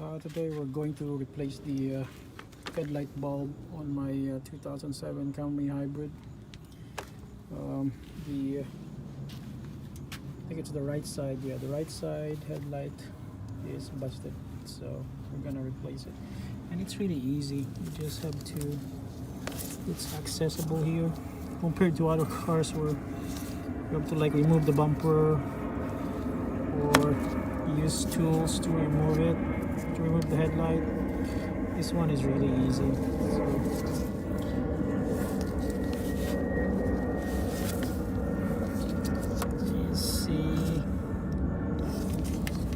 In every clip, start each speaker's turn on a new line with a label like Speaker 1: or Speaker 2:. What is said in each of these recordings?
Speaker 1: Today we're going to replace the headlight bulb on my 2007 Camry Hybrid. I think it's the right side. Yeah, the right side headlight is busted, so we're gonna replace it. And it's really easy. You just have to. It's accessible here compared to other cars where you have to like remove the bumper or use tools to remove it, to remove the headlight. This one is really easy. So you see,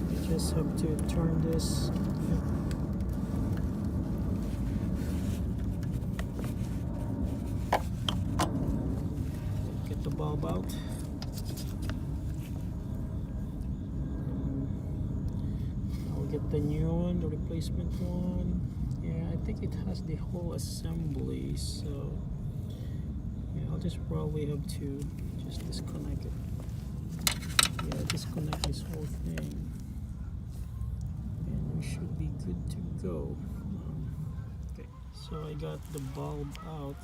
Speaker 1: you just have to turn this. Get the bulb out. Get the new one, the replacement one. Yeah, I think it has the whole assembly, so yeah, I'll just probably have to just disconnect it. Yeah, disconnect this whole thing and we should be good to go. Okay, so I got the bulb out.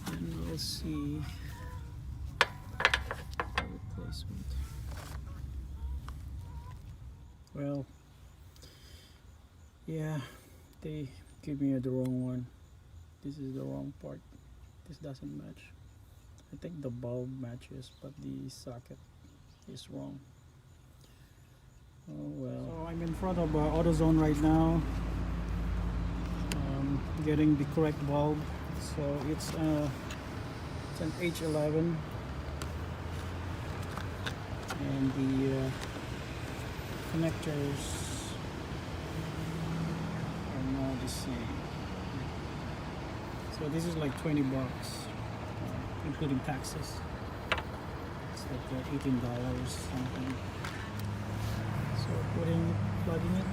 Speaker 1: And we'll see replacement. Well, yeah, they give me the wrong one. This is the wrong part. This doesn't match. I think the bulb matches, but the socket is wrong. Oh well. So I'm in front of AutoZone right now, getting the correct bulb. So it's an H11. And the connectors are not the same. So this is like 20 bucks, including taxes. It's like $18 something. So plugging it.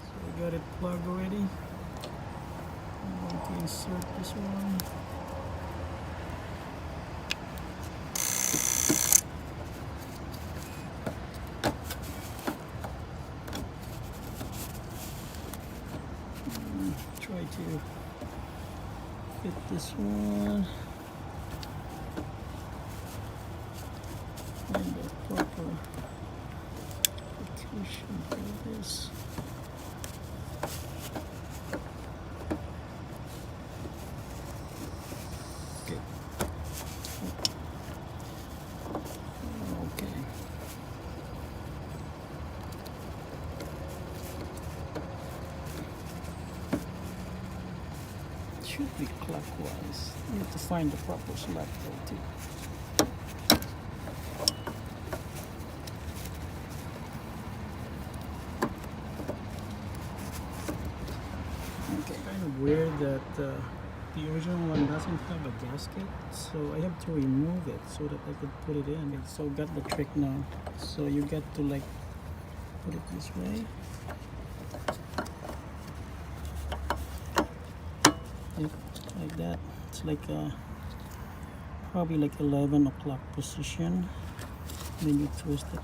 Speaker 1: So we got it plugged already. I'm going to insert this one. Try to fit this one and the proper location for this. Okay. Okay. Should be clockwise. You have to find the proper slot though too. Okay, kind of weird that the original one doesn't have a gasket, so I have to remove it so that I could put it in. Okay, so got the trick now. So you get to like put it this way. Like that. It's like probably like 11 o'clock position. Then you twist it. I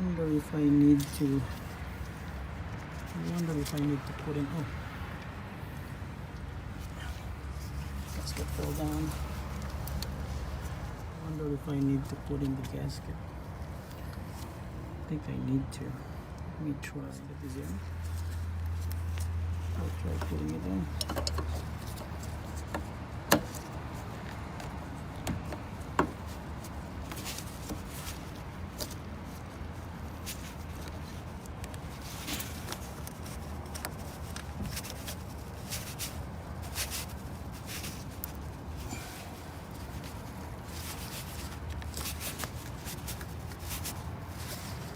Speaker 1: wonder if I need to put in. Oh, gasket fell down. I wonder if I need to put in the gasket. I think I need to. Let me try that is in. I'll try putting it in.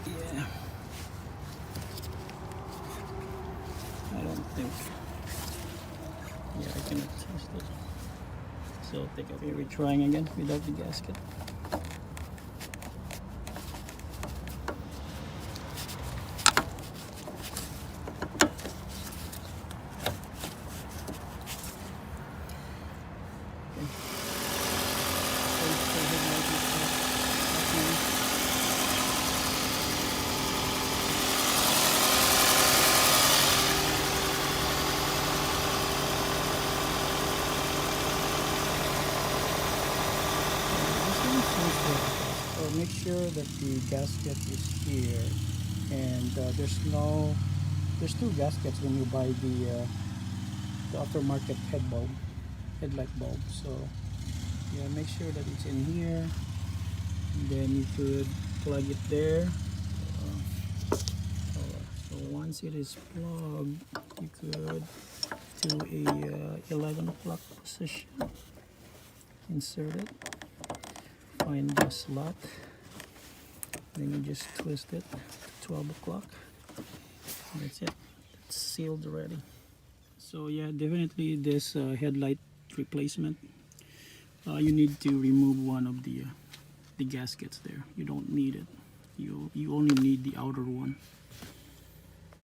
Speaker 1: Yeah. I don't think. Yeah, I cannot test it. So I think I'll be retrying again without the gasket. make sure that the gasket is here, and there's two gaskets when you buy the aftermarket headlight bulb. So yeah, make sure that it's in here, and then you could plug it there. So once it is plugged, you could do a 11 o'clock position. Insert it, find the slot, then you just twist it to 12 o'clock. That's it, it's sealed already. So yeah, definitely this headlight replacement, you need to remove one of the gaskets there. You don't need it. You only need the outer one.